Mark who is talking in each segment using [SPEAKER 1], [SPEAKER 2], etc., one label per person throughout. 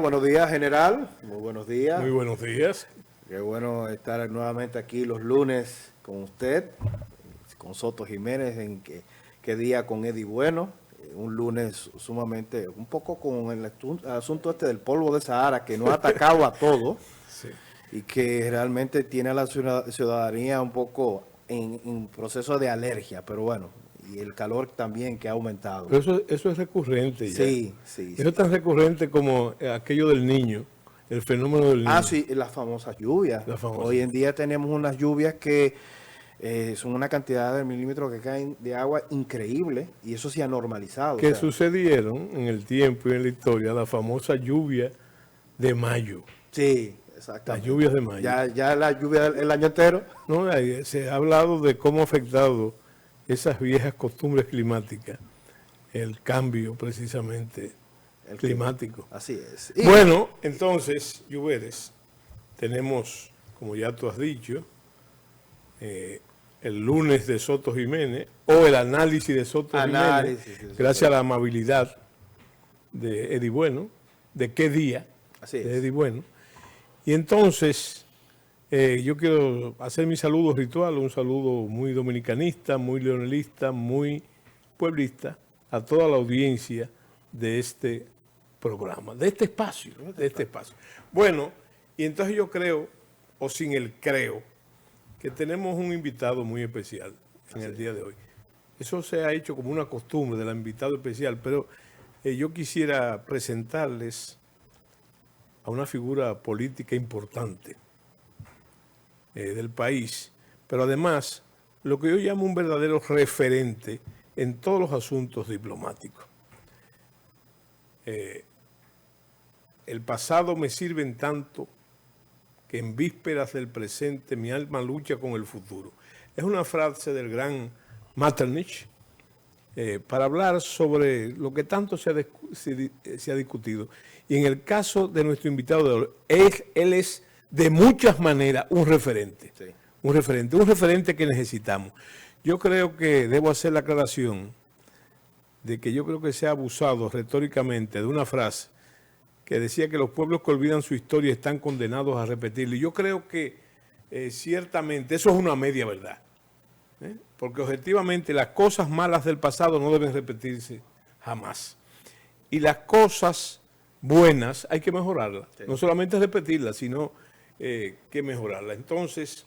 [SPEAKER 1] buenos días, general. Muy buenos días.
[SPEAKER 2] Muy buenos días.
[SPEAKER 1] Qué bueno estar nuevamente aquí los lunes con usted, con Soto Jiménez, qué día con Eddie Bueno. Un lunes sumamente, un poco con el asunto este del polvo de Sahara, que nos ha atacado a todos
[SPEAKER 2] Sí.
[SPEAKER 1] y que realmente tiene a la ciudadanía un poco en proceso de alergia, pero bueno, y el calor también que ha aumentado.
[SPEAKER 2] Pero eso es recurrente ya.
[SPEAKER 1] Sí, sí.
[SPEAKER 2] Eso es tan recurrente como aquello del niño, el fenómeno del niño.
[SPEAKER 1] Ah, sí, las famosas lluvias. Hoy en día tenemos unas lluvias que son una cantidad de milímetros que caen de agua increíble y eso se ha normalizado.
[SPEAKER 2] Que sucedieron en el tiempo y en la historia, la famosa lluvia de mayo.
[SPEAKER 1] Sí, exactamente.
[SPEAKER 2] Las lluvias de mayo.
[SPEAKER 1] Ya la lluvia del año entero.
[SPEAKER 2] No, se ha hablado de cómo ha afectado esas viejas costumbres climáticas, el cambio precisamente climático.
[SPEAKER 1] Así es.
[SPEAKER 2] Y bueno, entonces, Lluveres, tenemos, como ya tú has dicho, el lunes de Soto Jiménez, o el análisis de Soto Jiménez, gracias a la amabilidad de Eddie Bueno, de qué día, de Eddie Bueno. Y entonces, yo quiero hacer mi saludo ritual, un saludo muy dominicanista, muy leonelista, muy pueblista, a toda la audiencia de este programa, de este espacio. Bueno, y entonces yo creo, o sin el creo, que tenemos un invitado muy especial en el día de hoy. Eso se ha hecho como una costumbre del invitado especial, pero yo quisiera presentarles a una figura política importante del país, pero además lo que yo llamo un verdadero referente en todos los asuntos diplomáticos. El pasado me sirve en tanto que en vísperas del presente mi alma lucha con el futuro. Es una frase del gran Metternich para hablar sobre lo que tanto se ha discutido. Y en el caso de nuestro invitado de hoy, él es de muchas maneras un referente. Sí. Un referente que necesitamos. Yo creo que debo hacer la aclaración de que yo creo que se ha abusado retóricamente de una frase que decía que los pueblos que olvidan su historia están condenados a repetirla. Y yo creo que ciertamente eso es una media verdad. Porque objetivamente las cosas malas del pasado no deben repetirse jamás. Y las cosas buenas hay que mejorarlas. Sí. No solamente repetirlas, sino que mejorarlas. Entonces,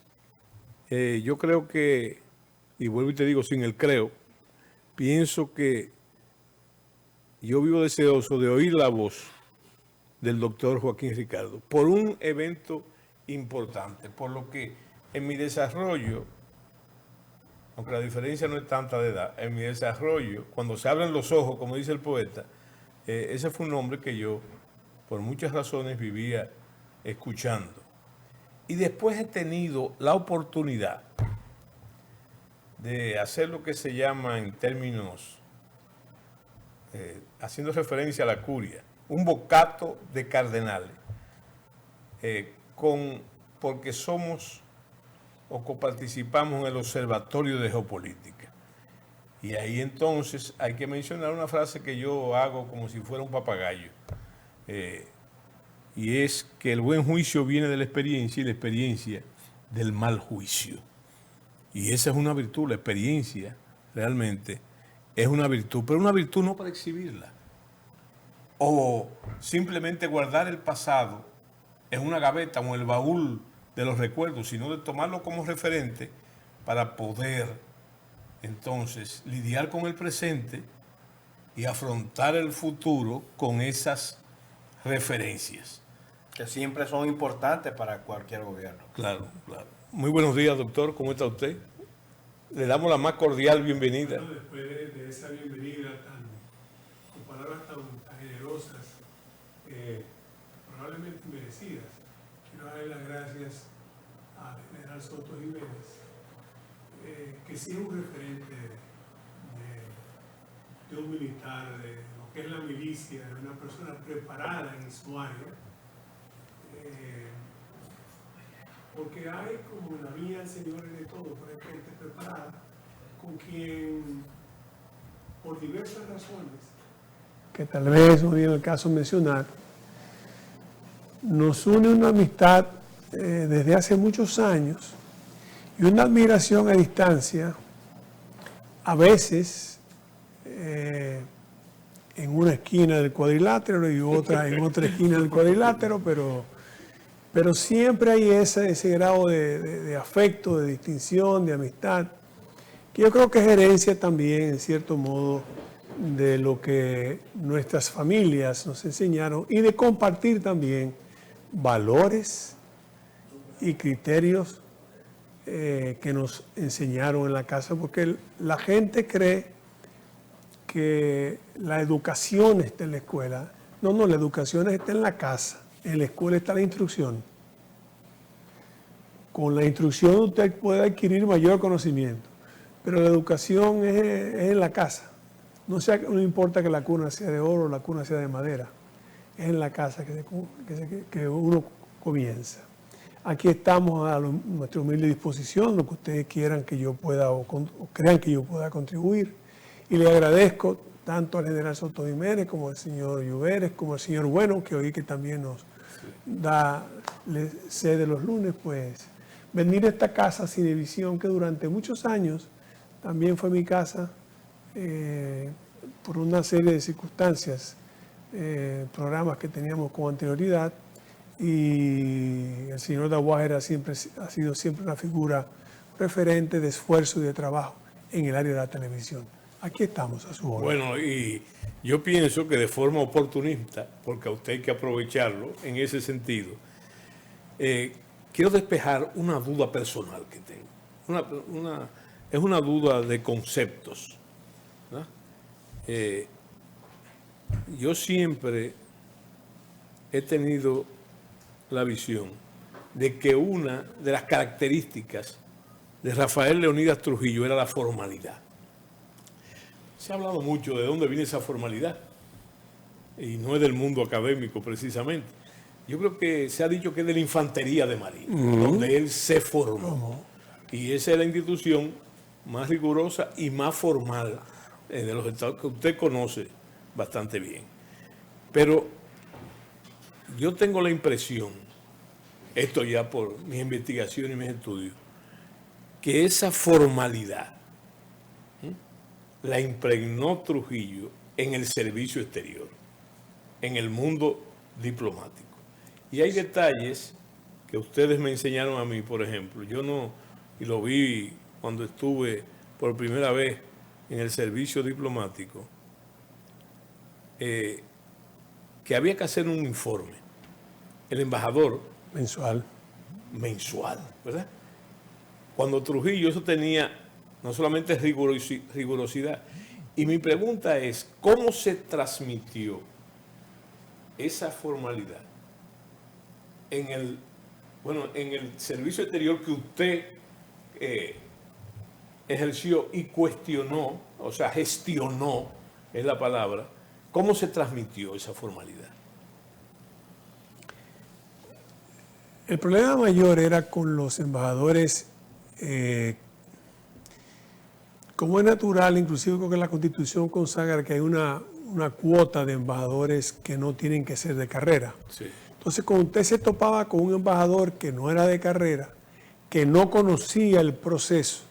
[SPEAKER 2] yo creo que, y vuelvo y te digo sin el creo, pienso que yo vivo deseoso de oír la voz del doctor Joaquín Ricardo, por un evento importante, por lo que en mi desarrollo, aunque la diferencia no es tanta de edad, en mi desarrollo, cuando se abren los ojos, como dice el poeta, ese fue un hombre que yo, por muchas razones, vivía escuchando. Y después he tenido la oportunidad de hacer lo que se llama en términos, haciendo referencia a la curia, un bocato de cardenales, porque somos o coparticipamos en el Observatorio de Geopolítica. Y ahí entonces hay que mencionar una frase que yo hago como si fuera un papagayo, y es que el buen juicio viene de la experiencia y la experiencia del mal juicio. Y esa es una virtud, la experiencia realmente es una virtud, pero una virtud no para exhibirla, o simplemente guardar el pasado en una gaveta o en el baúl de los recuerdos, sino de tomarlo como referente para poder entonces lidiar con el presente y afrontar el futuro con esas referencias.
[SPEAKER 1] Que siempre son importantes para cualquier gobierno.
[SPEAKER 2] Claro, claro. Muy buenos días, doctor. ¿Cómo está usted? Le damos la más cordial bienvenida.
[SPEAKER 3] Bueno, después de esa bienvenida con palabras tan generosas, probablemente merecidas, quiero darle las gracias al general Soto Jiménez, que sí es un referente de un militar, de lo que es la milicia, de una persona preparada en su área, porque hay, como la mía, señores de todo, por hay gente preparada, con quien, por diversas razones, que tal vez no viene el caso mencionar, nos une una amistad desde hace muchos años y una admiración a distancia, a veces en una esquina del cuadrilátero y otra en otra esquina del cuadrilátero, pero siempre hay ese grado de afecto, de distinción, de amistad, que yo creo que es herencia también, en cierto modo, de lo que nuestras familias nos enseñaron y de compartir también valores y criterios que nos enseñaron en la casa, porque la gente cree que la educación está en la escuela. No, la educación está en la casa. En la escuela está la instrucción. Con la instrucción usted puede adquirir mayor conocimiento, pero la educación es en la casa. No importa que la cuna sea de oro o la cuna sea de madera, es en la casa que uno comienza. Aquí estamos a nuestra humilde disposición, lo que ustedes quieran que yo pueda o crean que yo pueda contribuir. Y le agradezco tanto al general Soto Jiménez como al señor Lluveres, como al señor Bueno, que hoy que también nos da sede los lunes, pues venir a esta casa Cinevisión, que durante muchos años también fue mi casa, por una serie de circunstancias, programas que teníamos con anterioridad, y el señor Daguájera siempre ha sido siempre una figura referente de esfuerzo y de trabajo en el área de la televisión. Aquí estamos a su orden.
[SPEAKER 2] Bueno, y yo pienso que de forma oportunista, porque a usted hay que aprovecharlo en ese sentido, quiero despejar una duda personal que tengo. Es una duda de conceptos, ¿no? Yo siempre he tenido la visión de que una de las características de Rafael Leónidas Trujillo era la formalidad. Se ha hablado mucho de dónde viene esa formalidad, y no es del mundo académico precisamente. Yo creo que se ha dicho que es de la Infantería de Marina, donde él se formó. Y esa es la institución más rigurosa y más formal de los estados que usted conoce bastante bien. Pero yo tengo la impresión, esto ya por mis investigaciones y mis estudios, que esa formalidad la impregnó Trujillo en el servicio exterior, en el mundo diplomático. Y hay detalles que ustedes me enseñaron a mí, por ejemplo. Yo no, y lo vi cuando estuve por primera vez en el servicio diplomático, que había que hacer un informe. El embajador...
[SPEAKER 3] Mensual,
[SPEAKER 2] ¿verdad? Cuando Trujillo eso tenía no solamente rigurosidad. Y mi pregunta es, ¿cómo se transmitió esa formalidad en el servicio exterior que usted ejerció y cuestionó, o sea, gestionó, es la palabra? ¿Cómo se transmitió esa formalidad?
[SPEAKER 3] El problema mayor era con los embajadores, como es natural, inclusive creo que la Constitución consagra que hay una cuota de embajadores que no tienen que ser de carrera.
[SPEAKER 2] Sí.
[SPEAKER 3] Entonces, cuando usted se topaba con un embajador que no era de carrera, que no conocía el proceso,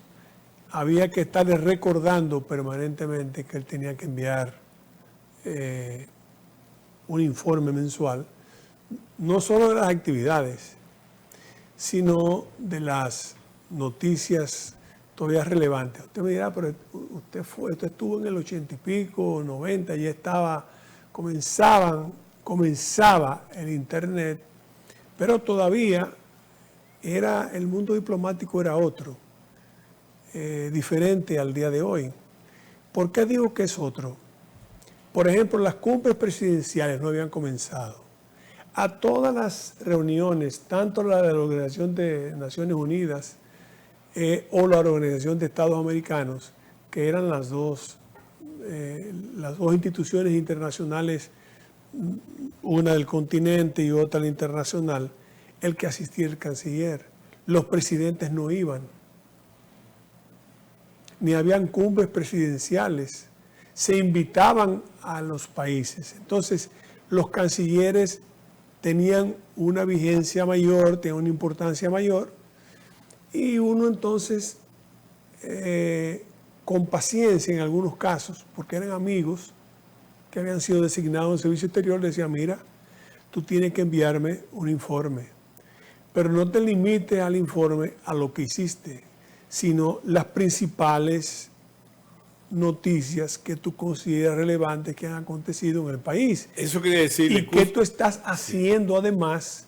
[SPEAKER 3] había que estarle recordando permanentemente que él tenía que enviar un informe mensual, no solo de las actividades, sino de las noticias todavía relevantes. Usted me dirá, pero usted estuvo en el 80 y pico, 90, ya comenzaba el Internet, pero todavía el mundo diplomático era otro, diferente al día de hoy. ¿Por qué digo que es otro? Por ejemplo, las cumbres presidenciales no habían comenzado. A todas las reuniones, tanto la de la Organización de Naciones Unidas o la Organización de Estados Americanos, que eran las dos instituciones internacionales, una del continente y otra la internacional, el que asistía el canciller. Los presidentes no iban, ni habían cumbres presidenciales, se invitaban a los países. Entonces, los cancilleres tenían una vigencia mayor, tenían una importancia mayor, y uno entonces, con paciencia en algunos casos, porque eran amigos que habían sido designados en el servicio exterior, decía, mira, tú tienes que enviarme un informe, pero no te limites al informe a lo que hiciste, sino las principales noticias que tú consideras relevantes que han acontecido en el país.
[SPEAKER 2] Eso quiere decir...
[SPEAKER 3] ¿Y qué tú estás haciendo además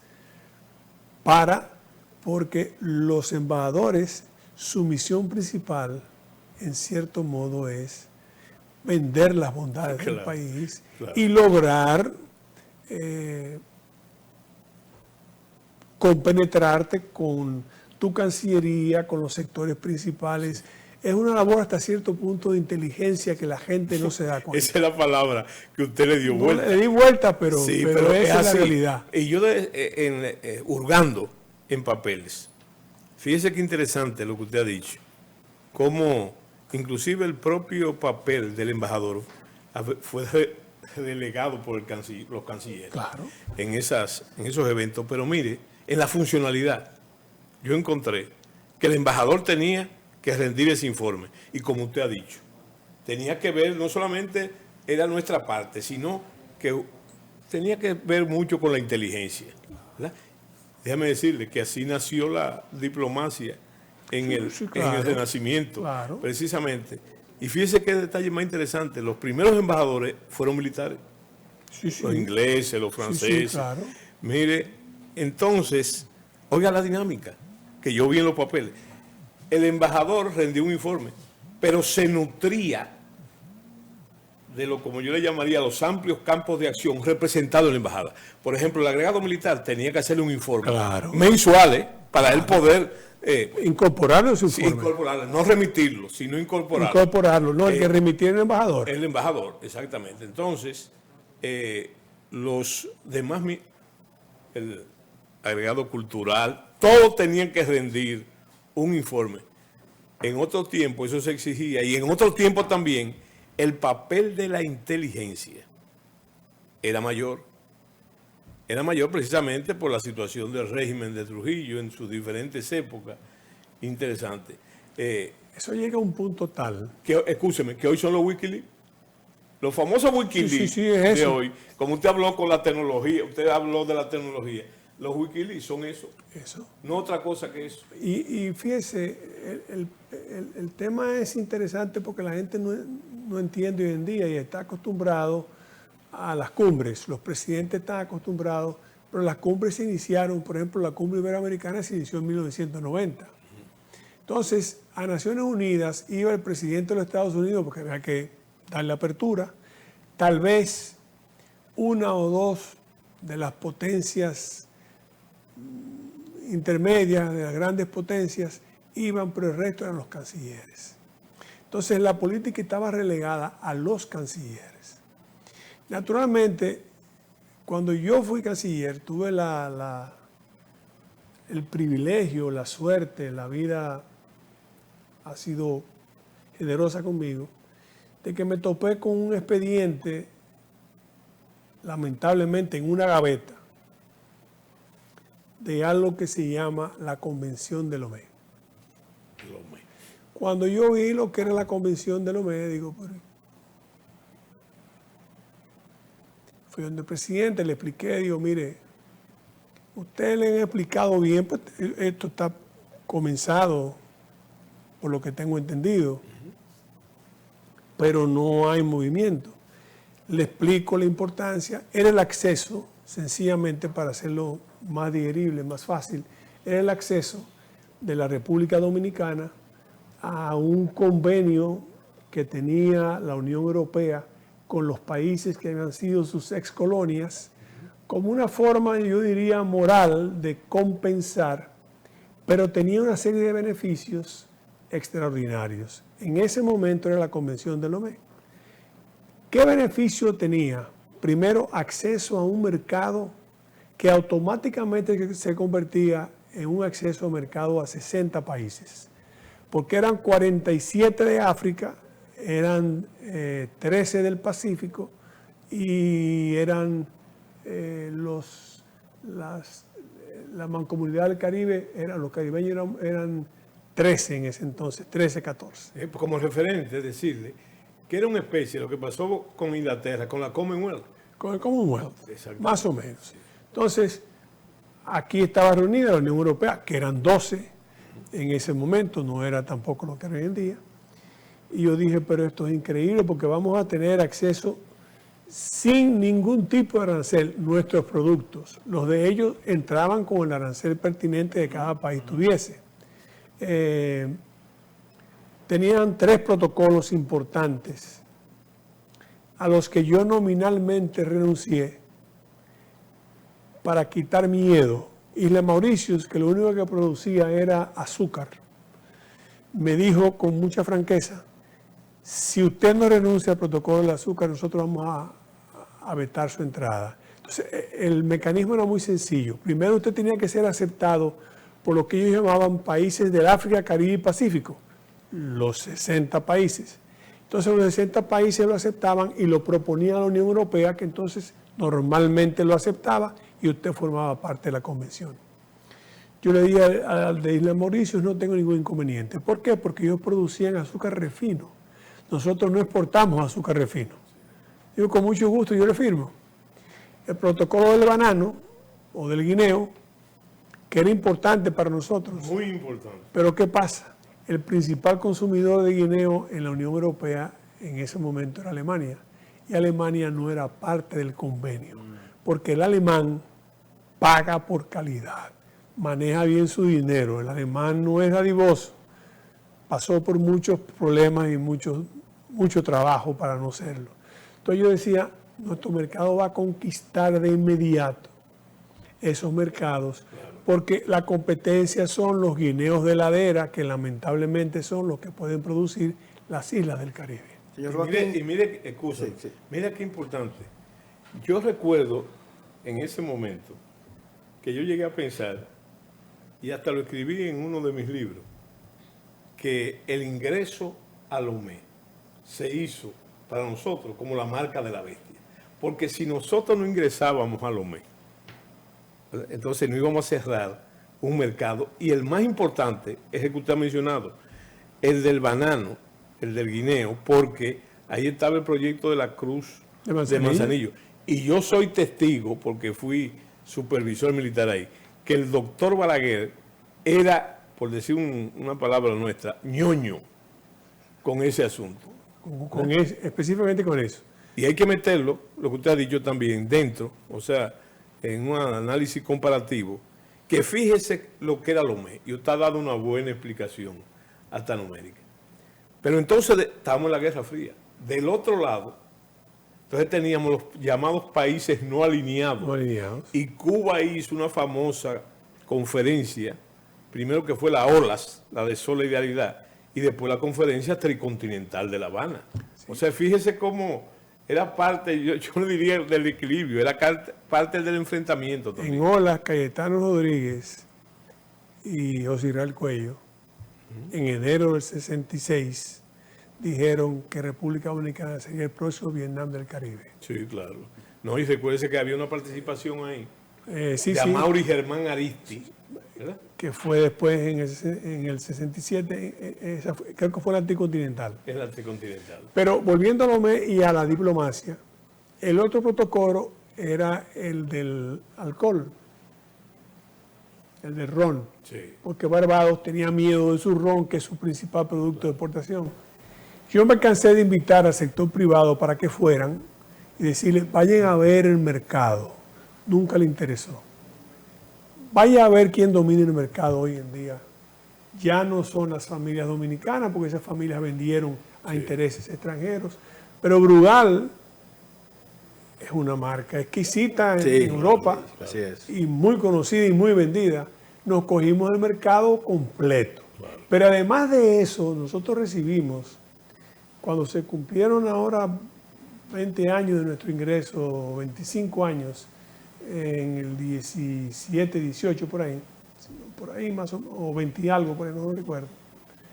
[SPEAKER 3] porque los embajadores, su misión principal, en cierto modo, es vender las bondades del país y lograr compenetrarte con tu cancillería, con los sectores principales. Es una labor hasta cierto punto de inteligencia que la gente no se da cuenta.
[SPEAKER 2] Esa es la palabra que usted le dio vuelta.
[SPEAKER 3] No le di vuelta, pero esa es la realidad.
[SPEAKER 2] Y yo hurgando en papeles, fíjese qué interesante lo que usted ha dicho, cómo inclusive el propio papel del embajador fue delegado por los cancilleres,
[SPEAKER 3] claro,
[SPEAKER 2] en esos eventos. Pero mire, en la funcionalidad, yo encontré que el embajador tenía que rendir ese informe. Y como usted ha dicho, tenía que ver, no solamente era nuestra parte, sino que tenía que ver mucho con la inteligencia, ¿verdad? Déjame decirle que así nació la diplomacia en el Renacimiento,
[SPEAKER 3] claro,
[SPEAKER 2] precisamente. Y fíjese qué detalle más interesante, los primeros embajadores fueron militares, los ingleses, los franceses.
[SPEAKER 3] Claro.
[SPEAKER 2] Mire, entonces, oiga la dinámica que yo vi en los papeles. El embajador rendió un informe, pero se nutría de lo, como yo le llamaría, los amplios campos de acción representados en la embajada. Por ejemplo, el agregado militar tenía que hacerle un informe mensual para él poder...
[SPEAKER 3] incorporarlo en su informe.
[SPEAKER 2] Incorporarlo, no remitirlo, sino incorporarlo.
[SPEAKER 3] Incorporarlo, no, el que remitir el embajador.
[SPEAKER 2] El embajador, exactamente. Entonces, los demás, el agregado cultural, todos tenían que rendir un informe. En otro tiempo eso se exigía, y en otro tiempo también el papel de la inteligencia era mayor. Era mayor precisamente por la situación del régimen de Trujillo en sus diferentes épocas. Interesante.
[SPEAKER 3] Eso llega a un punto tal.
[SPEAKER 2] Escúcheme, que hoy son los Wikileaks. Los famosos Wikileaks de hoy, como usted habló con la tecnología, usted habló de la tecnología. Los Wikileaks son eso. No otra cosa que eso.
[SPEAKER 3] Y fíjese, el tema es interesante porque la gente no entiende hoy en día y está acostumbrado a las cumbres. Los presidentes están acostumbrados, pero las cumbres se iniciaron, por ejemplo, la cumbre iberoamericana se inició en 1990. Entonces, a Naciones Unidas iba el presidente de los Estados Unidos porque había que darle apertura. Tal vez una o dos de las potencias intermedias, de las grandes potencias, iban, pero el resto eran los cancilleres. Entonces la política estaba relegada a los cancilleres. Naturalmente, cuando yo fui canciller, tuve el privilegio, la suerte, la vida ha sido generosa conmigo, de que me topé con un expediente, lamentablemente en una gaveta, de algo que se llama la Convención de Lomé. Cuando yo vi lo que era la Convención de Lomé, digo, pero fui donde el presidente, le expliqué, digo, mire, ustedes le han explicado bien, pues esto está comenzado, por lo que tengo entendido, pero no hay movimiento. Le explico la importancia, era el acceso, sencillamente para hacerlo más digerible, más fácil, era el acceso de la República Dominicana a un convenio que tenía la Unión Europea con los países que habían sido sus excolonias, como una forma, yo diría, moral de compensar, pero tenía una serie de beneficios extraordinarios. En ese momento era la Convención de Lomé. ¿Qué beneficio tenía? Primero, acceso a un mercado que automáticamente se convertía en un acceso a mercado a 60 países, porque eran 47 de África, eran 13 del Pacífico y eran los la Mancomunidad del Caribe, los caribeños eran 13 en ese entonces, 13, 14.
[SPEAKER 2] Como referente, decirle que era una especie de lo que pasó con Inglaterra, con la Commonwealth.
[SPEAKER 3] Con el Commonwealth, más o menos. Entonces, aquí estaba reunida la Unión Europea, que eran 12 en ese momento, no era tampoco lo que era hoy en día. Y yo dije, pero esto es increíble porque vamos a tener acceso sin ningún tipo de arancel, nuestros productos. Los de ellos entraban con el arancel pertinente de cada país tuviese. Tenían 3 protocolos importantes a los que yo nominalmente renuncié para quitar miedo. Isla Mauritius, que lo único que producía era azúcar, me dijo con mucha franqueza, si usted no renuncia al protocolo del azúcar, nosotros vamos a vetar su entrada. Entonces, el mecanismo era muy sencillo. Primero usted tenía que ser aceptado por lo que ellos llamaban países del África, Caribe y Pacífico, los 60 países. Entonces los 60 países lo aceptaban y lo proponía a la Unión Europea, que entonces normalmente lo aceptaba y usted formaba parte de la convención. Yo le dije al de Isla Mauritius, no tengo ningún inconveniente. ¿Por qué? Porque ellos producían azúcar refino. Nosotros no exportamos azúcar refino. Digo, con mucho gusto, yo le firmo. El protocolo del banano o del guineo, que era importante para nosotros.
[SPEAKER 2] Muy importante.
[SPEAKER 3] Pero ¿qué pasa? El principal consumidor de guineo en la Unión Europea en ese momento era Alemania. Y Alemania no era parte del convenio. Porque el alemán paga por calidad, maneja bien su dinero. El alemán no es dadivoso. Pasó por muchos problemas y mucho trabajo para no serlo. Entonces yo decía, nuestro mercado va a conquistar de inmediato esos mercados, porque la competencia son los guineos de ladera, que lamentablemente son los que pueden producir las islas del Caribe.
[SPEAKER 2] Mira qué importante. Yo recuerdo en ese momento que yo llegué a pensar, y hasta lo escribí en uno de mis libros, que el ingreso a Lomé se hizo para nosotros como la marca de la bestia. Porque si nosotros no ingresábamos a Lomé, entonces no íbamos a cerrar un mercado. Y el más importante es el que usted ha mencionado, el del banano, el del guineo, porque ahí estaba el proyecto de la Cruz de Manzanillo. Y yo soy testigo, porque fui supervisor militar ahí, que el doctor Balaguer era, por decir una palabra nuestra, ñoño con ese asunto.
[SPEAKER 3] Específicamente con eso.
[SPEAKER 2] Y hay que meterlo, lo que usted ha dicho también, dentro, o sea, en un análisis comparativo, que fíjese lo que era Lomé, y usted ha dado una buena explicación hasta numérica. Pero entonces estábamos en la Guerra Fría. Del otro lado, entonces teníamos los llamados países no alineados. Y Cuba hizo una famosa conferencia, primero que fue la OLAS, la de solidaridad, y después la conferencia tricontinental de La Habana. Sí. O sea, fíjese cómo era parte, yo le diría, del equilibrio, era parte del enfrentamiento también.
[SPEAKER 3] En OLAS, Cayetano Rodríguez y José Israel Cuello, en enero del 66, dijeron que República Dominicana sería el próximo Vietnam del Caribe.
[SPEAKER 2] Sí, claro. No, y recuérdese que había una participación ahí
[SPEAKER 3] de
[SPEAKER 2] Amaury Germán Aristi, ¿verdad?
[SPEAKER 3] Que fue después en el 67, creo que fue el anticontinental.
[SPEAKER 2] El anticontinental.
[SPEAKER 3] Pero volviendo a Lomé y a la diplomacia, el otro protocolo era el del alcohol, el del ron,
[SPEAKER 2] sí.
[SPEAKER 3] Porque Barbados tenía miedo de su ron, que es su principal producto de exportación. Yo me cansé de invitar al sector privado para que fueran y decirles, vayan a ver el mercado. Nunca le interesó. Vaya a ver quién domina el mercado hoy en día. Ya no son las familias dominicanas, porque esas familias vendieron a intereses extranjeros. Pero Brugal es una marca exquisita en Europa,
[SPEAKER 1] así es.
[SPEAKER 3] Y muy conocida y muy vendida. Nos cogimos el mercado completo. Claro. Pero además de eso, nosotros recibimos, cuando se cumplieron ahora 20 años de nuestro ingreso, 25 años, en el 17, 18, por ahí más o menos, o 20 y algo, por ahí no recuerdo.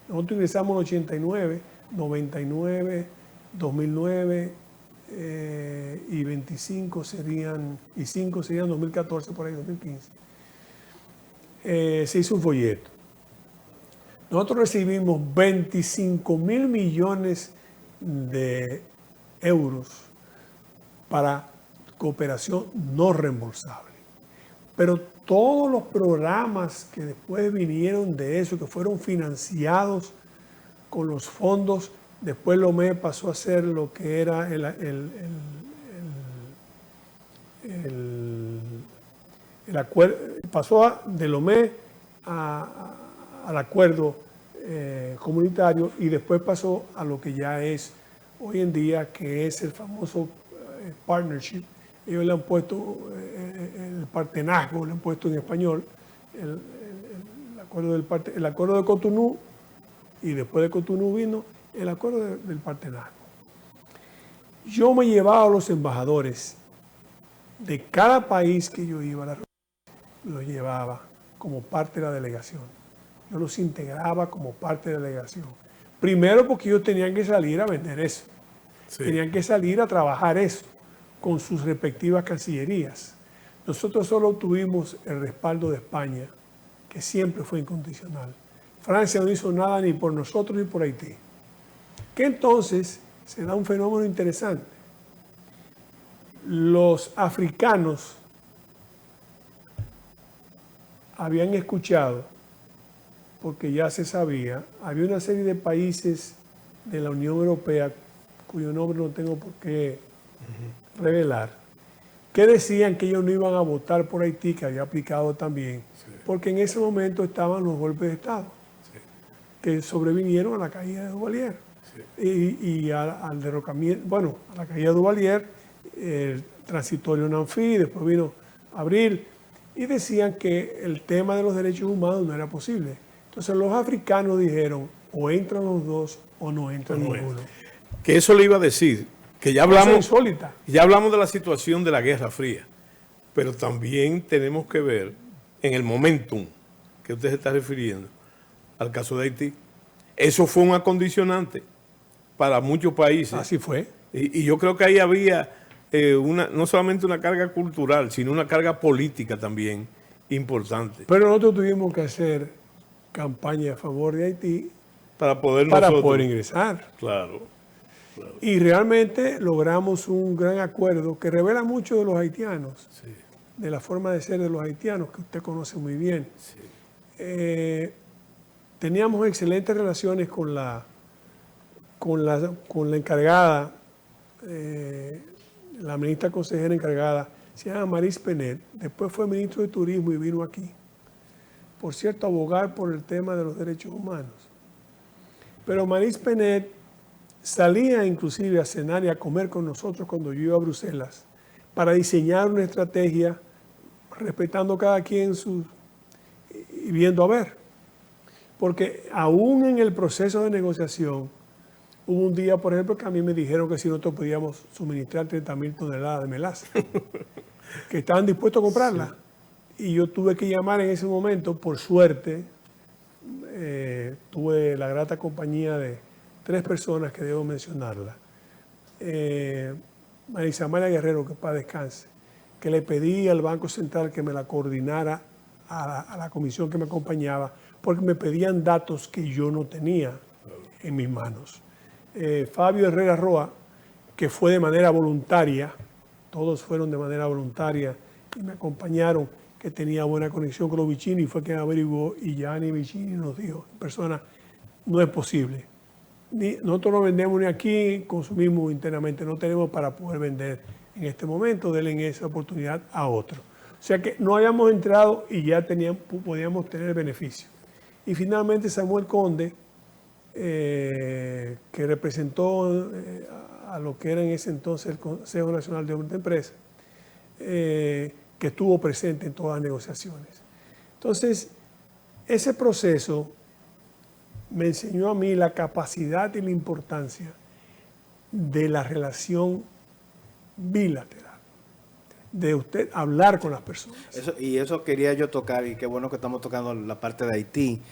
[SPEAKER 3] Nosotros ingresamos en 89, 99, 2009, y 25 serían, y 5 serían 2014, por ahí 2015. Se hizo un folleto. Nosotros recibimos 25 mil millones de euros para cooperación no reembolsable. Pero todos los programas que después vinieron de eso, que fueron financiados con los fondos, después Lomé pasó a ser lo que era el acuerdo, pasó de Lomé al acuerdo comunitario, y después pasó a lo que ya es hoy en día, que es el famoso partnership. Ellos le han puesto el partenazgo, le han puesto en español el acuerdo de Cotonú, y después de Cotonú vino el acuerdo del partenazgo. Yo me llevaba a los embajadores de cada país que yo iba a la reunión, los llevaba como parte de la delegación. Yo los integraba como parte de la delegación. Primero porque ellos tenían que salir a vender eso. Sí. Tenían que salir a trabajar eso con sus respectivas cancillerías. Nosotros solo tuvimos el respaldo de España, que siempre fue incondicional. Francia no hizo nada ni por nosotros ni por Haití. Que entonces se da un fenómeno interesante. Los africanos habían escuchado, porque ya se sabía, había una serie de países de la Unión Europea, cuyo nombre no tengo por qué revelar, que decían que ellos no iban a votar por Haití, que había aplicado también, sí, porque en ese momento estaban los golpes de Estado, sí, que sobrevinieron a la caída de Duvalier, sí, y al derrocamiento, bueno, a la caída de Duvalier, el transitorio Nanfi, después vino Abril, y decían que el tema de los derechos humanos no era posible. Entonces los africanos dijeron, o entran los dos o no entran ninguno.
[SPEAKER 2] Que eso le iba a decir, que ya hablamos de la situación de la Guerra Fría, pero también tenemos que ver en el momentum que usted se está refiriendo al caso de Haití. Eso fue un acondicionante para muchos países.
[SPEAKER 3] Así fue.
[SPEAKER 2] Y yo creo que ahí había no solamente una carga cultural, sino una carga política también importante.
[SPEAKER 3] Pero nosotros tuvimos que hacer campaña a favor de Haití
[SPEAKER 2] para poder
[SPEAKER 3] ingresar.
[SPEAKER 2] Claro.
[SPEAKER 3] Y realmente logramos un gran acuerdo que revela mucho de los haitianos, sí, de la forma de ser de los haitianos, que usted conoce muy bien. Sí. Teníamos excelentes relaciones con la encargada, la ministra consejera encargada, se llama Maris Penet, después fue ministro de Turismo y vino aquí. Por cierto, abogar por el tema de los derechos humanos. Pero Maris Penet salía inclusive a cenar y a comer con nosotros cuando yo iba a Bruselas para diseñar una estrategia respetando cada quien y viendo a ver. Porque aún en el proceso de negociación, hubo un día, por ejemplo, que a mí me dijeron que si nosotros podíamos suministrar 30.000 toneladas de melaza, que estaban dispuestos a comprarla. Sí. Y yo tuve que llamar en ese momento, por suerte, tuve la grata compañía de 3 personas que debo mencionarla. Marisa Amalia Guerrero, que para descanse, que le pedí al Banco Central que me la coordinara a la comisión que me acompañaba, porque me pedían datos que yo no tenía en mis manos. Fabio Herrera Roa, que fue de manera voluntaria, todos fueron de manera voluntaria y me acompañaron, que tenía buena conexión con los Vicini, y fue quien averiguó, y Gianni Vicini nos dijo en persona, no es posible. Nosotros no vendemos ni aquí, consumimos internamente, no tenemos para poder vender en este momento, denle esa oportunidad a otro. O sea que no habíamos entrado y ya podíamos tener beneficio. Y finalmente Samuel Conde, que representó a lo que era en ese entonces el Consejo Nacional de Hombres de Empresa, que estuvo presente en todas las negociaciones. Entonces, ese proceso me enseñó a mí la capacidad y la importancia de la relación bilateral, de usted hablar con las personas.
[SPEAKER 1] Eso quería yo tocar, y qué bueno que estamos tocando la parte de Haití.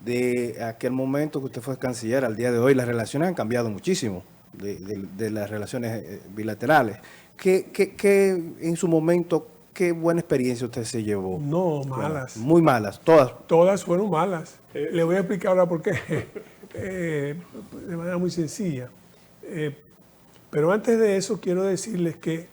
[SPEAKER 1] De aquel momento que usted fue canciller al día de hoy, las relaciones han cambiado muchísimo. de las relaciones bilaterales. ¿Qué en su momento, qué buena experiencia usted se llevó?
[SPEAKER 3] No, malas.
[SPEAKER 1] Muy malas, todas.
[SPEAKER 3] Todas fueron malas. Le voy a explicar ahora por qué. De manera muy sencilla. Pero antes de eso quiero decirles que,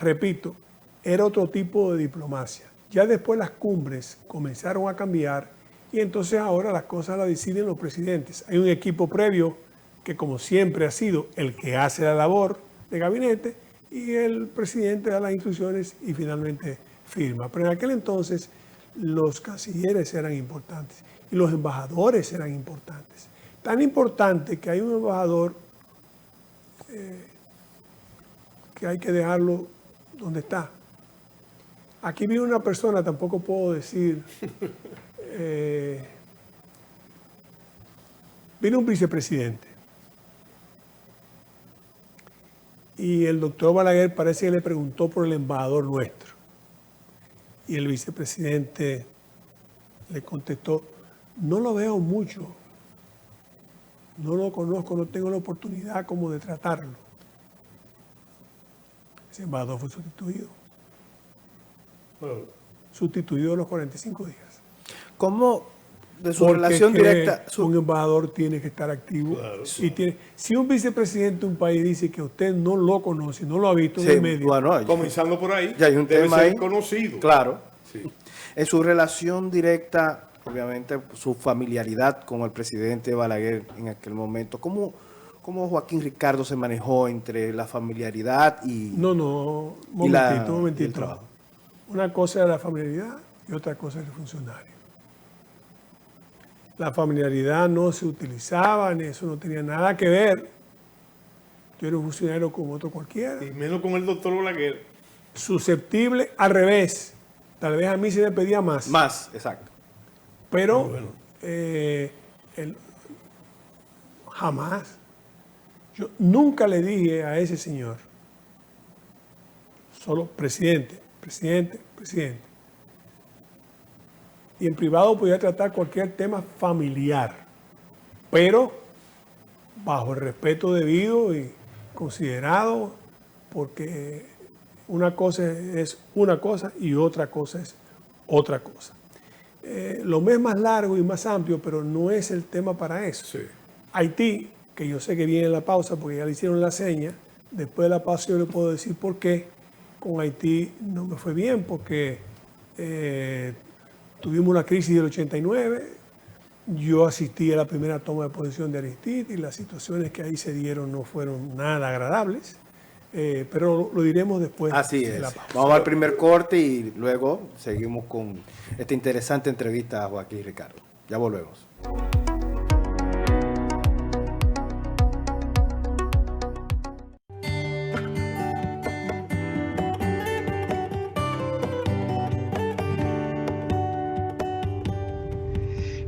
[SPEAKER 3] repito, era otro tipo de diplomacia. Ya después las cumbres comenzaron a cambiar y entonces ahora las cosas las deciden los presidentes. Hay un equipo previo que, como siempre, ha sido el que hace la labor de gabinete y el presidente da las instrucciones y finalmente firma. Pero en aquel entonces los cancilleres eran importantes y los embajadores eran importantes. Tan importante que hay un embajador que hay que dejarlo donde está. Aquí viene una persona, tampoco puedo decir, viene un vicepresidente y el doctor Balaguer parece que le preguntó por el embajador nuestro y el vicepresidente le contestó: no lo veo mucho, no lo conozco, no tengo la oportunidad como de tratarlo. Ese embajador fue sustituido. Sustituido a los 45 días.
[SPEAKER 1] ¿Cómo de su
[SPEAKER 3] Porque
[SPEAKER 1] relación directa?
[SPEAKER 3] Un embajador tiene que estar activo.
[SPEAKER 2] Claro.
[SPEAKER 3] Y si un vicepresidente de un país dice que usted no lo conoce, no lo ha visto en
[SPEAKER 1] Sí,
[SPEAKER 3] el medio,
[SPEAKER 1] bueno,
[SPEAKER 2] Comenzando por ahí,
[SPEAKER 1] ya hay un
[SPEAKER 2] debe
[SPEAKER 1] tema
[SPEAKER 2] ser
[SPEAKER 1] ahí.
[SPEAKER 2] conocido.
[SPEAKER 1] Claro.
[SPEAKER 2] Sí.
[SPEAKER 1] En su relación directa, obviamente, su familiaridad con el presidente Balaguer en aquel momento, ¿cómo Joaquín Ricardo se manejó entre la familiaridad y...
[SPEAKER 3] No,
[SPEAKER 1] y la- y el
[SPEAKER 3] momentito.
[SPEAKER 1] trabajo?
[SPEAKER 3] Una cosa era la familiaridad y otra cosa era el funcionario. La familiaridad no se utilizaba, ni eso no tenía nada que ver. Yo era un funcionario como otro cualquiera.
[SPEAKER 2] Y menos con el doctor Balaguer.
[SPEAKER 3] Susceptible al revés. Tal vez a mí se me pedía más.
[SPEAKER 1] Más, exacto.
[SPEAKER 3] Pero
[SPEAKER 2] Bueno.
[SPEAKER 3] jamás. Yo nunca le dije a ese señor, solo presidente. Y en privado podía tratar cualquier tema familiar, pero bajo el respeto debido y considerado, porque una cosa es una cosa y otra cosa es otra cosa. Lo es más largo y más amplio, pero no es el tema para eso.
[SPEAKER 2] Sí.
[SPEAKER 3] Haití, que yo sé que viene en la pausa porque ya le hicieron la seña, después de la pausa yo le puedo decir por qué con Haití no me fue bien, porque tuvimos una crisis del 89, yo asistí a la primera toma de posesión de Aristide y las situaciones que ahí se dieron no fueron nada agradables, pero lo diremos después
[SPEAKER 1] Así
[SPEAKER 3] de
[SPEAKER 1] es.
[SPEAKER 3] la pausa.
[SPEAKER 1] Vamos al primer corte y luego seguimos con esta interesante entrevista a Joaquín Ricardo. Ya volvemos.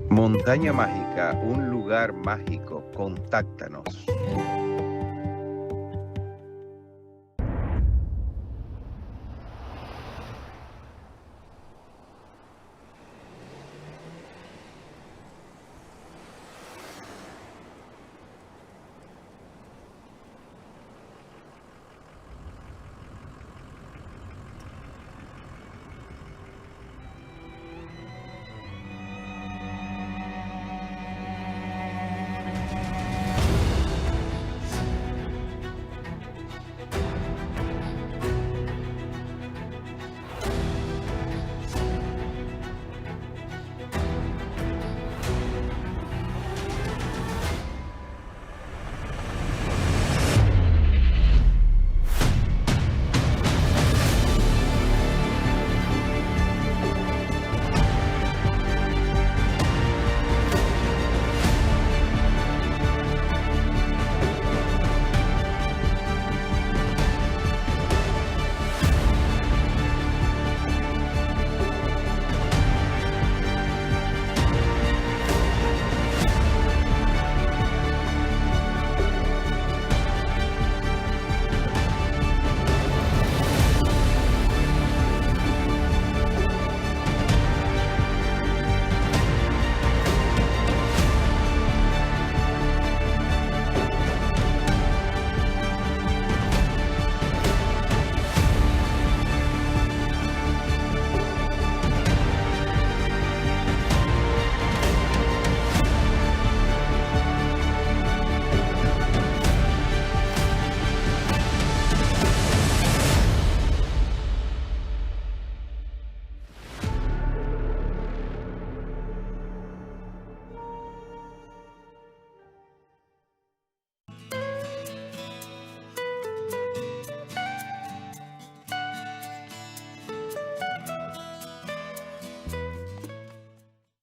[SPEAKER 4] Montaña Mágica, un lugar mágico. Contáctanos.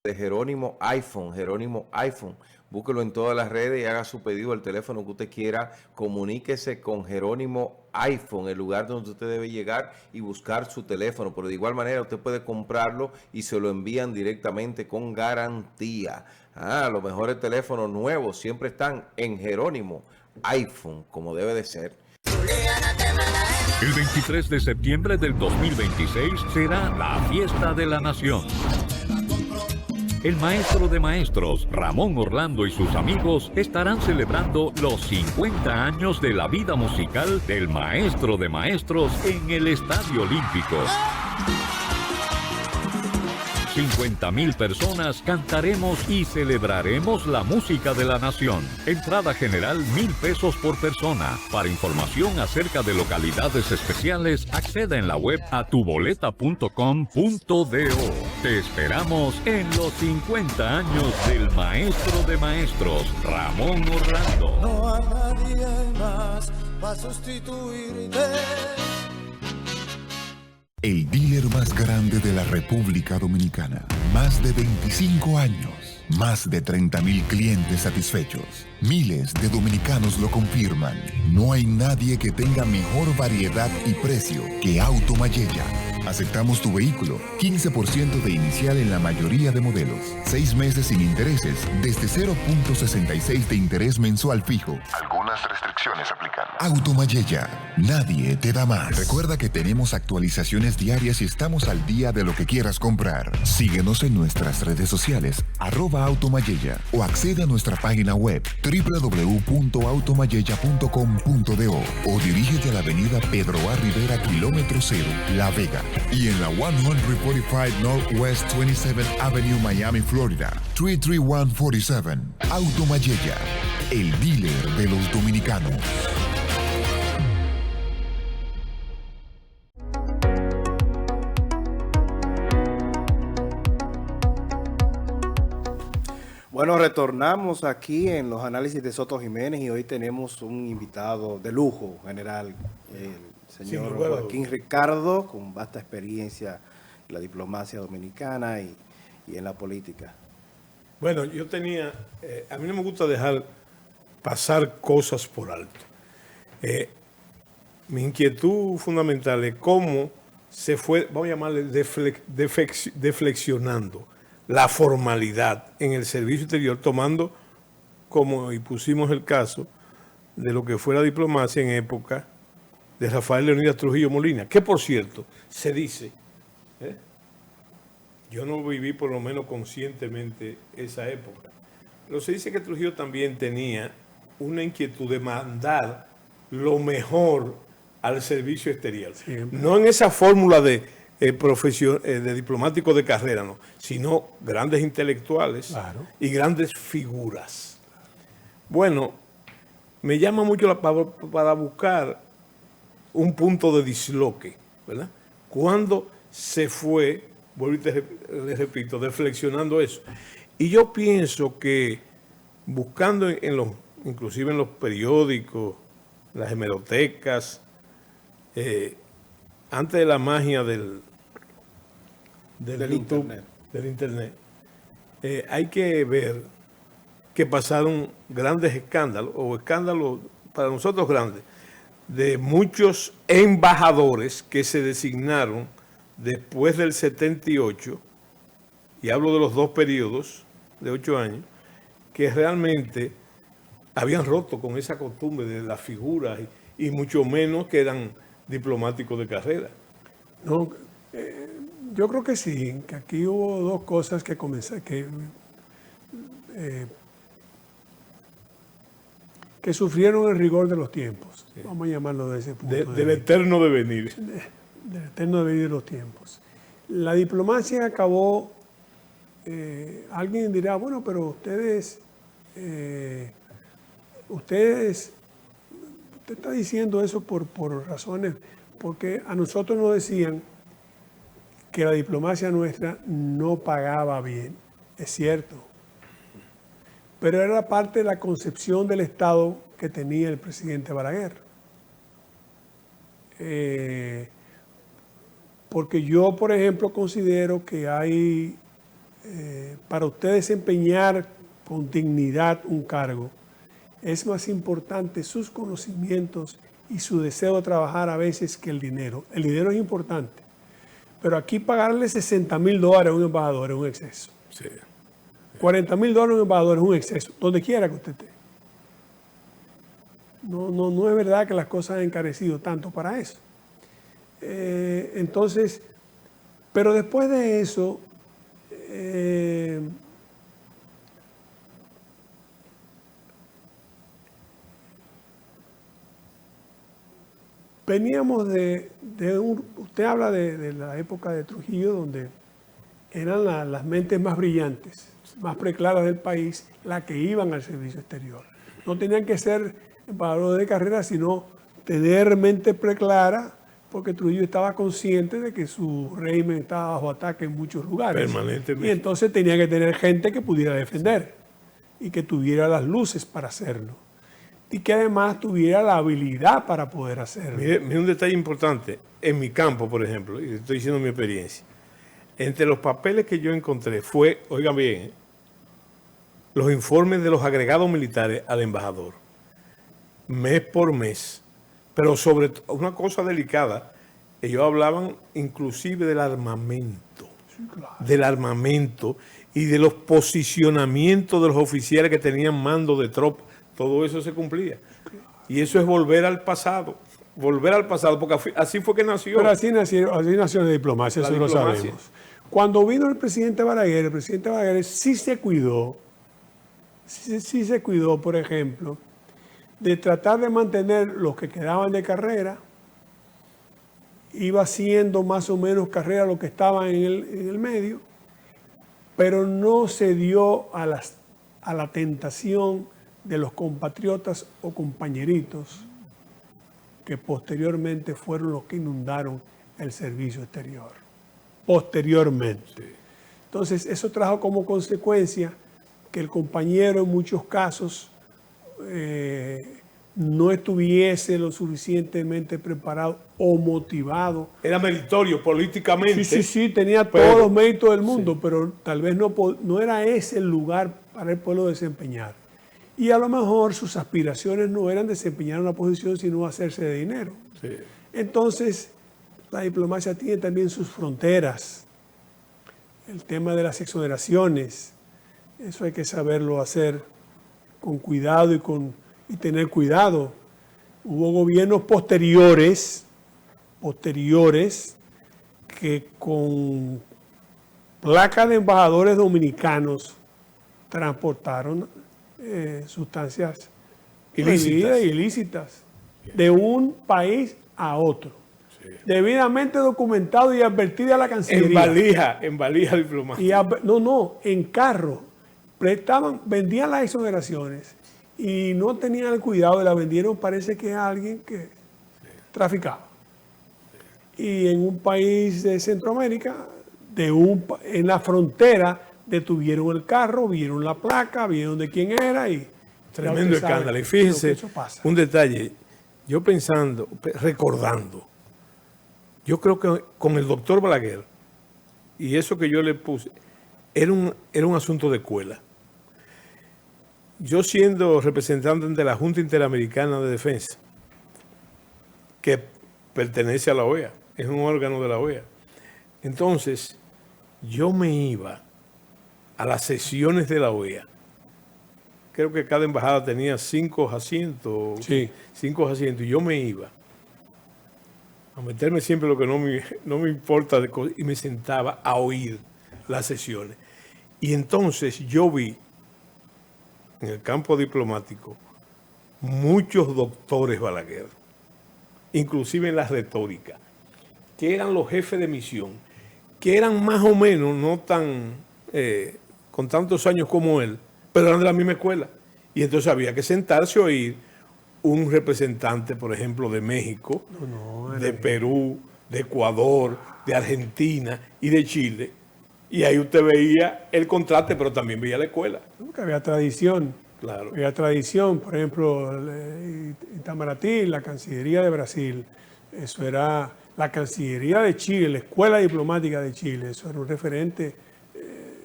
[SPEAKER 5] de Jerónimo iPhone. Jerónimo iPhone. Búsquelo en todas las redes y haga su pedido al teléfono que usted quiera. Comuníquese con Jerónimo iPhone, el lugar donde usted debe llegar y buscar su teléfono. Pero de igual manera usted puede comprarlo y se lo envían directamente con garantía. Los mejores teléfonos nuevos siempre están en Jerónimo iPhone, como debe de ser.
[SPEAKER 6] El 23 de septiembre del 2026 será la fiesta de la nación. El maestro de maestros, Ramón Orlando, y sus amigos estarán celebrando los 50 años de la vida musical del maestro de maestros en el Estadio Olímpico. 50,000 personas cantaremos y celebraremos la música de la nación. Entrada general $1,000 por persona. Para información acerca de localidades especiales, acceda en la web a tuboleta.com.do. Te esperamos en los 50 años del maestro de maestros, Ramón Orlando.
[SPEAKER 7] No hay nadie más para sustituirte.
[SPEAKER 8] El dealer más grande de la República Dominicana. Más de 25 años. Más de 30,000 clientes satisfechos. Miles de dominicanos lo confirman. No hay nadie que tenga mejor variedad y precio que Auto Mayella. Aceptamos tu vehículo. 15% de inicial en la mayoría de modelos. 6 meses sin intereses. Desde 0.66 de interés mensual fijo. Algunas restricciones aplican. Auto Mayella. Nadie te da más. Recuerda que tenemos actualizaciones diarias y estamos al día de lo que quieras comprar. Síguenos en nuestras redes sociales. @AutoMayella o accede a nuestra página web www.automayella.com.do o dirígete a la avenida Pedro A. Rivera, kilómetro 0, La Vega, y en la 145 Northwest 27th Avenue, Miami, Florida, 33147. Auto Mayella, el dealer de los dominicanos.
[SPEAKER 1] Bueno, retornamos aquí en los análisis de Soto Jiménez y hoy tenemos un invitado de lujo, general, el señor Joaquín Ricardo, con vasta experiencia en la diplomacia dominicana y en la política.
[SPEAKER 2] Bueno, yo tenía, a mí no me gusta dejar pasar cosas por alto. Mi inquietud fundamental es cómo se fue, vamos a llamarle deflexionando la formalidad en el servicio exterior, tomando como, y pusimos el caso de lo que fue la diplomacia en época de Rafael Leónidas Trujillo Molina, que por cierto, se dice, yo no viví por lo menos conscientemente esa época, pero se dice que Trujillo también tenía una inquietud de mandar lo mejor al servicio exterior. Siempre. No en esa fórmula de diplomático de carrera, no, sino grandes intelectuales, claro, y grandes figuras. Bueno, me llama mucho para buscar un punto de disloque, ¿verdad? Cuando se fue, vuelvo y les repito, deflexionando eso. Y yo pienso que buscando inclusive en los periódicos, las hemerotecas, antes de la magia del YouTube, del internet, hay que ver que pasaron grandes escándalos, o escándalos para nosotros grandes, de muchos embajadores que se designaron después del 78, y hablo de los 2 periodos de 8 años, que realmente habían roto con esa costumbre de las figuras y mucho menos que eran diplomáticos de carrera.
[SPEAKER 3] No, yo creo que sí, que aquí hubo 2 cosas que comenzaron, que sufrieron el rigor de los tiempos, sí, vamos a llamarlo de ese punto.
[SPEAKER 2] Del eterno devenir.
[SPEAKER 3] Del eterno devenir de los tiempos. La diplomacia acabó, alguien dirá, bueno, pero usted está diciendo eso por razones, porque a nosotros nos decían que la diplomacia nuestra no pagaba bien, es cierto, pero era parte de la concepción del Estado que tenía el presidente Balaguer. Porque yo, por ejemplo, considero que hay para usted desempeñar con dignidad un cargo, es más importante sus conocimientos y su deseo de trabajar a veces que el dinero. El dinero es importante, pero aquí pagarle $60,000 a un embajador es un exceso.
[SPEAKER 2] Sí.
[SPEAKER 3] $40,000 a un embajador es un exceso, donde quiera que usted esté. No es verdad que las cosas han encarecido tanto para eso. Entonces, pero después de eso, veníamos usted habla de la época de Trujillo, donde eran las mentes más brillantes, más preclaras del país, las que iban al servicio exterior. No tenían que ser embajadores de carrera, sino tener mente preclara, porque Trujillo estaba consciente de que su régimen estaba bajo ataque en muchos lugares.
[SPEAKER 2] Permanentemente.
[SPEAKER 3] Y entonces tenía que tener gente que pudiera defender y que tuviera las luces para hacerlo. Y que además tuviera la habilidad para poder hacerlo.
[SPEAKER 2] Mire un detalle importante. En mi campo, por ejemplo, y estoy diciendo mi experiencia, entre los papeles que yo encontré fue, oigan bien, los informes de los agregados militares al embajador, mes por mes. Pero sobre una cosa delicada, ellos hablaban inclusive del armamento, del armamento y de los posicionamientos de los oficiales que tenían mando de tropas. Todo eso se cumplía. Y eso es volver al pasado, porque así fue que nació.
[SPEAKER 3] Pero así nació la diplomacia, eso lo sabemos. Cuando vino el presidente Balaguer sí se cuidó, por ejemplo, de tratar de mantener los que quedaban de carrera. Iba haciendo más o menos carrera lo que estaba en el medio, pero no se dio a la tentación de los compatriotas o compañeritos que posteriormente fueron los que inundaron el servicio exterior. Posteriormente. Entonces, eso trajo como consecuencia que el compañero en muchos casos no estuviese lo suficientemente preparado o motivado.
[SPEAKER 2] Era meritorio políticamente.
[SPEAKER 3] Sí, tenía todos los méritos del mundo, pero tal vez no era ese el lugar para el pueblo desempeñar. Y a lo mejor sus aspiraciones no eran desempeñar una posición, sino hacerse de dinero.
[SPEAKER 2] Sí.
[SPEAKER 3] Entonces, la diplomacia tiene también sus fronteras. El tema de las exoneraciones, eso hay que saberlo hacer con cuidado y tener cuidado. Hubo gobiernos posteriores que con placas de embajadores dominicanos transportaron sustancias ilícitas de un país a otro. Sí. Debidamente documentado y advertida a la Cancillería.
[SPEAKER 2] En valija diplomática.
[SPEAKER 3] En carro. Vendían las exoneraciones y no tenían el cuidado, y la vendieron, parece que a alguien que traficaba. Y en un país de Centroamérica, en la frontera, detuvieron el carro, vieron la placa, vieron de quién era y...
[SPEAKER 2] Tremendo escándalo. Y fíjense, un detalle, yo recordando, yo creo que con el doctor Balaguer, y eso que yo le puse, era un asunto de escuela. Yo siendo representante de la Junta Interamericana de Defensa, que pertenece a la OEA, es un órgano de la OEA. Entonces, yo me iba a las sesiones de la OEA. Creo que cada embajada tenía 5 asientos.
[SPEAKER 3] Sí.
[SPEAKER 2] 5 asientos. Y yo me iba a meterme siempre lo que no me importa y me sentaba a oír las sesiones. Y entonces yo vi en el campo diplomático muchos doctores Balaguer, inclusive en la retórica, que eran los jefes de misión, que eran más o menos, no tan con tantos años como él, pero eran de la misma escuela. Y entonces había que sentarse a oír un representante, por ejemplo, de México, de Perú, de Ecuador, de Argentina y de Chile. Y ahí usted veía el contraste, pero también veía la escuela.
[SPEAKER 3] Nunca había tradición.
[SPEAKER 2] Claro.
[SPEAKER 3] Había tradición, por ejemplo, Itamaraty, la Cancillería de Brasil, eso era la Cancillería de Chile, la Escuela Diplomática de Chile, eso era un referente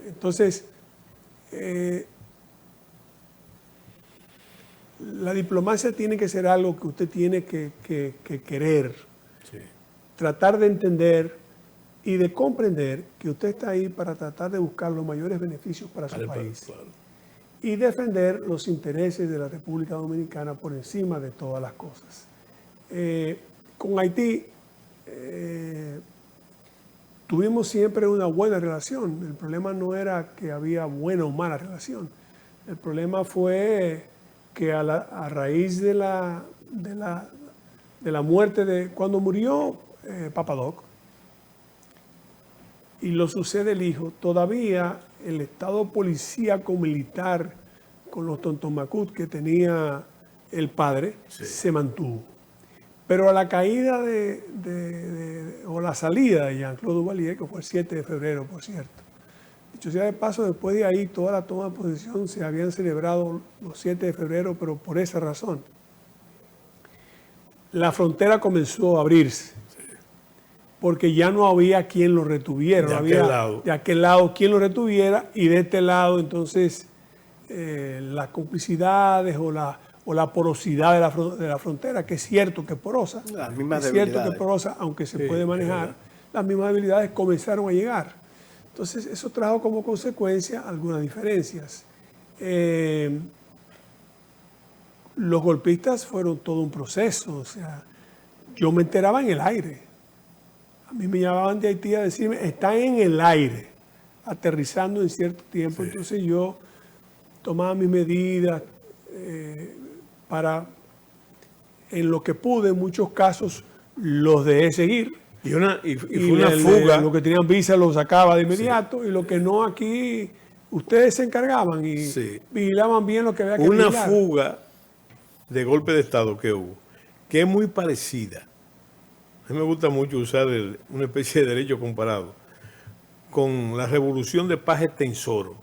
[SPEAKER 3] Entonces, la diplomacia tiene que ser algo que usted tiene que querer, tratar de entender y de comprender que usted está ahí para tratar de buscar los mayores beneficios para su país y defender los intereses de la República Dominicana por encima de todas las cosas. Con Haití tuvimos siempre una buena relación. El problema no era que había buena o mala relación. El problema fue que a raíz de la muerte de cuando murió Papa Doc y lo sucede el hijo, todavía el estado policíaco militar con los tontomacut que tenía el padre se mantuvo. Pero a la caída o la salida de Jean-Claude Duvalier, que fue el 7 de febrero, por cierto. Dicho sea de paso, después de ahí toda la toma de posesión se habían celebrado los 7 de febrero, pero por esa razón. La frontera comenzó a abrirse, porque ya no había quien lo retuviera.
[SPEAKER 2] De
[SPEAKER 3] no
[SPEAKER 2] aquel
[SPEAKER 3] había
[SPEAKER 2] lado.
[SPEAKER 3] de aquel lado quien lo retuviera, y de este lado entonces las complicidades o la porosidad de la frontera, que es cierto que es porosa,
[SPEAKER 1] Las mismas
[SPEAKER 3] es cierto que es
[SPEAKER 1] debilidades.
[SPEAKER 3] porosa, aunque se
[SPEAKER 2] Sí,
[SPEAKER 3] puede
[SPEAKER 2] es
[SPEAKER 3] manejar,
[SPEAKER 2] verdad.
[SPEAKER 3] las mismas debilidades comenzaron a llegar. Entonces eso trajo como consecuencia algunas diferencias. Los golpistas fueron todo un proceso, o sea, yo me enteraba en el aire. A mí me llamaban de Haití a decirme, están en el aire, aterrizando en cierto tiempo. Entonces yo tomaba mis medidas para, en lo que pude, en muchos casos los dejé seguir.
[SPEAKER 2] Y fue una fuga.
[SPEAKER 3] Lo que tenían visa lo sacaba de inmediato, y lo que no, aquí ustedes se encargaban y vigilaban bien lo que había que
[SPEAKER 2] Una
[SPEAKER 3] vigilar.
[SPEAKER 2] fuga de golpe de Estado que hubo, que es muy parecida. A mí me gusta mucho usar una especie de derecho comparado con la revolución de Paz Estenssoro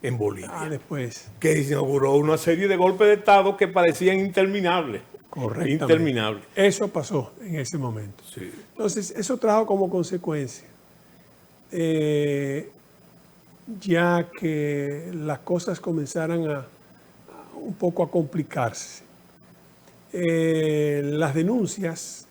[SPEAKER 2] en Bolivia,
[SPEAKER 3] Después.
[SPEAKER 2] que inauguró una serie de golpes de Estado que parecían interminables.
[SPEAKER 3] Correctamente.
[SPEAKER 2] Interminables.
[SPEAKER 3] Eso pasó en ese momento.
[SPEAKER 2] Sí.
[SPEAKER 3] Entonces, eso trajo como consecuencia, ya que las cosas comenzaran un poco a complicarse. Las denuncias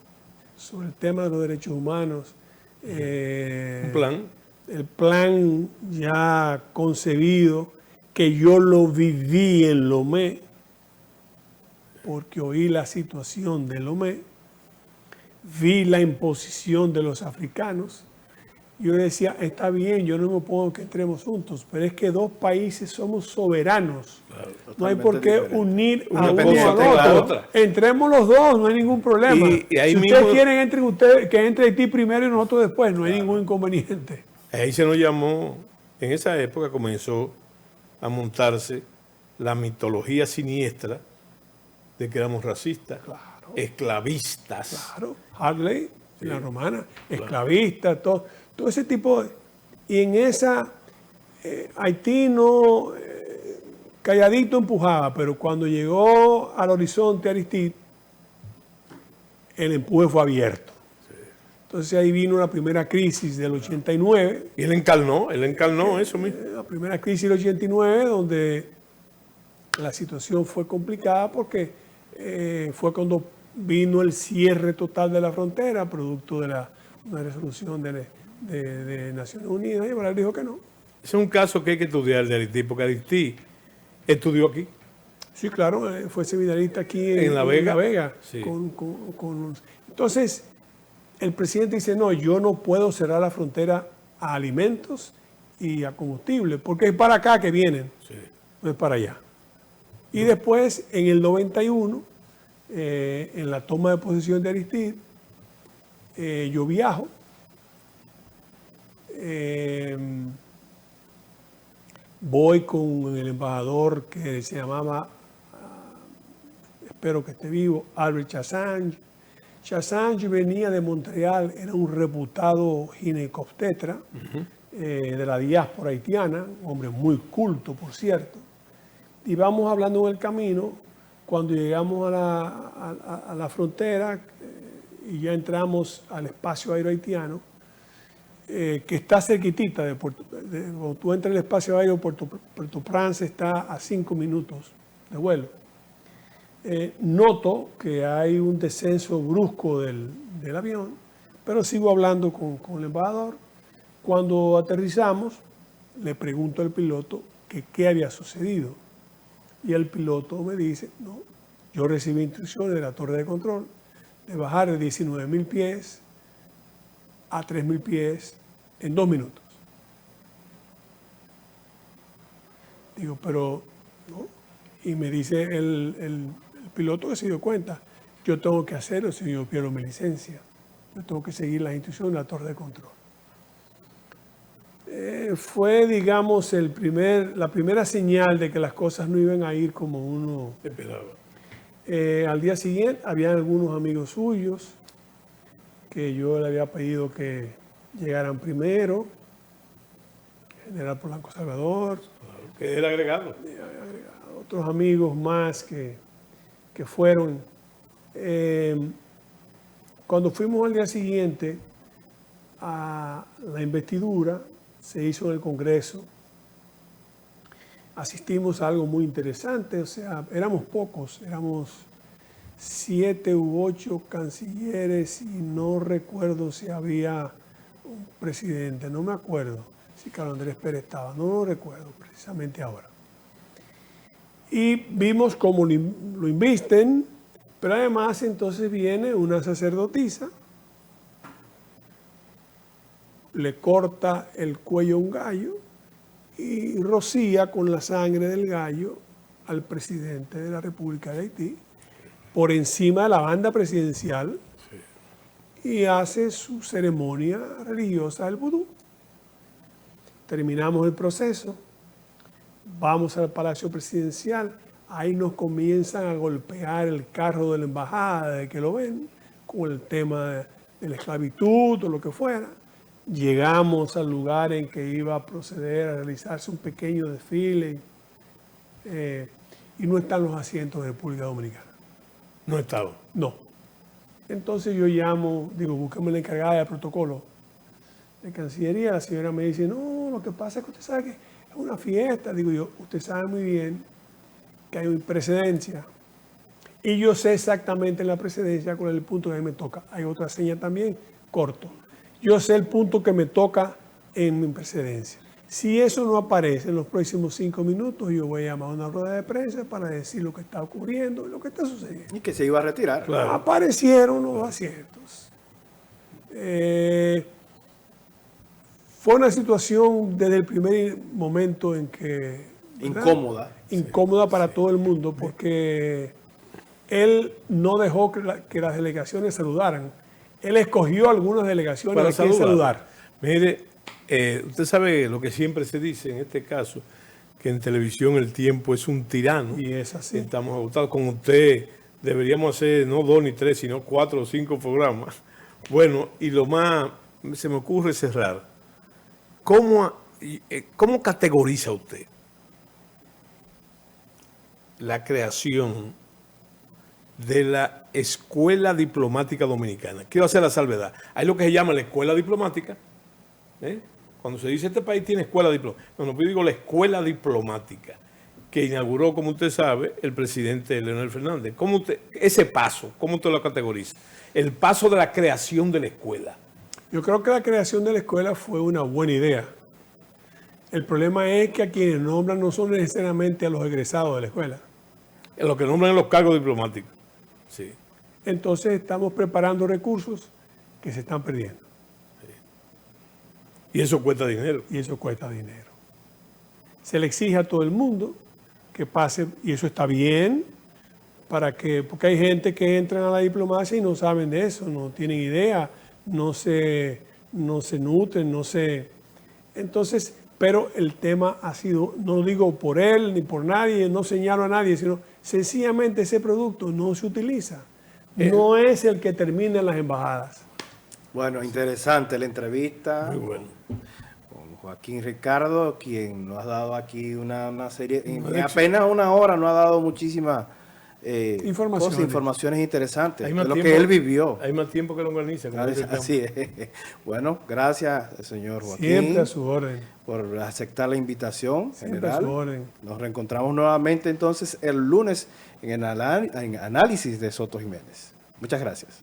[SPEAKER 3] sobre el tema de los derechos humanos,
[SPEAKER 2] Un plan.
[SPEAKER 3] el plan ya concebido, que yo lo viví en Lomé, porque oí la situación de Lomé, vi la imposición de los africanos. Yo decía, está bien, yo no me opongo que entremos juntos, pero es que dos países somos soberanos. No hay por qué
[SPEAKER 1] diferente.
[SPEAKER 3] unir a
[SPEAKER 2] Una
[SPEAKER 3] uno
[SPEAKER 2] pendiente
[SPEAKER 3] al
[SPEAKER 2] de la
[SPEAKER 3] otro.
[SPEAKER 2] otra.
[SPEAKER 3] Entremos los dos, no hay ningún problema.
[SPEAKER 2] Y ahí
[SPEAKER 3] si
[SPEAKER 2] mismo-
[SPEAKER 3] ustedes quieren, entren ustedes, que entre Haití primero y nosotros después, no hay ningún inconveniente.
[SPEAKER 2] Ahí se nos llamó, en esa época comenzó a montarse la mitología siniestra de que éramos racistas, esclavistas.
[SPEAKER 3] Claro, Harley, la romana, esclavista, todo ese tipo de... Y en esa, Haití no, calladito empujaba, pero cuando llegó al horizonte Aristide, el empuje fue abierto. Entonces ahí vino la primera crisis del 89,
[SPEAKER 2] Y él encarnó eso mismo.
[SPEAKER 3] la primera crisis del 89, donde la situación fue complicada porque fue cuando vino el cierre total de la frontera, producto de una resolución de Naciones Unidas, y Ebrard dijo que no.
[SPEAKER 2] Ese es un caso que hay que estudiar de Haití, porque Haití estudió aquí.
[SPEAKER 3] Sí, claro, fue seminarista aquí
[SPEAKER 2] En La Vega. Sí.
[SPEAKER 3] Entonces, el presidente dice, no, yo no puedo cerrar la frontera a alimentos y a combustible, porque es para acá que vienen, no es para allá. Y después, en el 91, en la toma de posesión de Aristide, yo viajo, voy con el embajador que se llamaba, espero que esté vivo, Albert Chassange. Chassange venía de Montreal, era un reputado ginecobstetra de la diáspora haitiana, un hombre muy culto, por cierto. Y vamos hablando en el camino, cuando llegamos a la frontera y ya entramos al espacio aéreo haitiano, que está cerquitita cuando tú entras en el espacio aéreo, Puerto Prince está a 5 minutos de vuelo. Noto que hay un descenso brusco del avión, pero sigo hablando con el embajador. Cuando aterrizamos, le pregunto al piloto que qué había sucedido. Y el piloto me dice, no, yo recibí instrucciones de la torre de control de bajar de 19.000 pies a 3.000 pies en 2 minutos. Digo, pero, ¿no? Y me dice el piloto que se dio cuenta, yo tengo que hacerlo si yo pierdo mi licencia. Yo tengo que seguir las instrucciones de la torre de control. Fue, digamos, la primera señal de que las cosas no iban a ir como uno
[SPEAKER 2] esperaba.
[SPEAKER 3] Al día siguiente, había algunos amigos suyos que yo le había pedido que llegaran primero. General Polanco Salvador.
[SPEAKER 2] Que era agregado.
[SPEAKER 3] Otros amigos más que fueron. Cuando fuimos al día siguiente a la investidura, se hizo en el Congreso. Asistimos a algo muy interesante, o sea, éramos pocos, éramos 7 u 8 cancilleres y no recuerdo si había un presidente, no me acuerdo si Carlos Andrés Pérez estaba, no lo recuerdo precisamente ahora. Y vimos cómo lo invisten, pero además entonces viene una sacerdotisa, le corta el cuello a un gallo y rocía con la sangre del gallo al presidente de la República de Haití por encima de la banda presidencial y hace su ceremonia religiosa del vudú. Terminamos el proceso, vamos al Palacio Presidencial, ahí nos comienzan a golpear el carro de la embajada, de que lo ven, con el tema de la esclavitud o lo que fuera. Llegamos al lugar en que iba a proceder a realizarse un pequeño desfile y no están los asientos de República Dominicana.
[SPEAKER 2] No estaba.
[SPEAKER 3] No. Entonces yo llamo, digo, búscame la encargada de protocolo de Cancillería. La señora me dice, no, lo que pasa es que usted sabe que es una fiesta. Digo yo, usted sabe muy bien que hay una precedencia. Y yo sé exactamente en la precedencia cuál es el punto que a mí me toca. Hay otra seña también, corto. Yo sé el punto que me toca en mi precedencia. Si eso no aparece en los próximos 5 minutos, yo voy a llamar a una rueda de prensa para decir lo que está ocurriendo y lo que está sucediendo.
[SPEAKER 1] Y que se iba a retirar.
[SPEAKER 2] Claro.
[SPEAKER 3] Aparecieron los asientos. Fue una situación desde el primer momento en que... ¿verdad?
[SPEAKER 1] Incómoda.
[SPEAKER 3] Incómoda para todo el mundo porque él no dejó que las delegaciones saludaran. Él escogió algunas delegaciones
[SPEAKER 2] Para
[SPEAKER 3] a quien saludar.
[SPEAKER 2] Mire, usted sabe lo que siempre se dice en este caso, que en televisión el tiempo es un tirano.
[SPEAKER 3] Y es así.
[SPEAKER 2] Estamos agotados. Con usted deberíamos hacer no 2 ni 3, sino 4 o 5 programas. Bueno, y lo más se me ocurre cerrar. ¿Cómo categoriza usted la creación de la Escuela Diplomática Dominicana? Quiero hacer la salvedad. Hay lo que se llama la Escuela Diplomática. Cuando se dice este país tiene escuela diplomática. No, yo digo la Escuela Diplomática, que inauguró, como usted sabe, el presidente Leonel Fernández. ¿Cómo usted, ese paso, cómo usted lo categoriza? El paso de la creación de la escuela.
[SPEAKER 3] Yo creo que la creación de la escuela fue una buena idea. El problema es que a quienes nombran no son necesariamente a los egresados de la escuela.
[SPEAKER 2] En lo que nombran en los cargos diplomáticos. Sí.
[SPEAKER 3] Entonces estamos preparando recursos que se están perdiendo.
[SPEAKER 2] Y eso cuesta dinero.
[SPEAKER 3] Y eso cuesta dinero. Se le exige a todo el mundo que pase, y eso está bien, porque hay gente que entra a la diplomacia y no saben de eso, no tienen idea, no se nutren, no se... Entonces, pero el tema ha sido, no digo por él ni por nadie, no señalo a nadie, sino sencillamente ese producto no se utiliza. No es el que termina en las embajadas.
[SPEAKER 1] Bueno, interesante la entrevista.
[SPEAKER 2] Muy bueno.
[SPEAKER 1] Con Joaquín Ricardo, quien nos ha dado aquí una serie, en apenas una hora nos ha dado muchísimas informaciones interesantes
[SPEAKER 2] Hay
[SPEAKER 1] de
[SPEAKER 2] más
[SPEAKER 1] lo
[SPEAKER 2] tiempo-
[SPEAKER 1] que él vivió.
[SPEAKER 2] Hay más tiempo que longaniza. como dice el campo.
[SPEAKER 1] Así es. Bueno, gracias, señor Joaquín,
[SPEAKER 3] Siempre a su orden.
[SPEAKER 1] por aceptar la invitación
[SPEAKER 3] Siempre a
[SPEAKER 1] general.
[SPEAKER 3] su orden.
[SPEAKER 1] Nos reencontramos nuevamente entonces el lunes en Análisis de Soto Jiménez. Muchas gracias.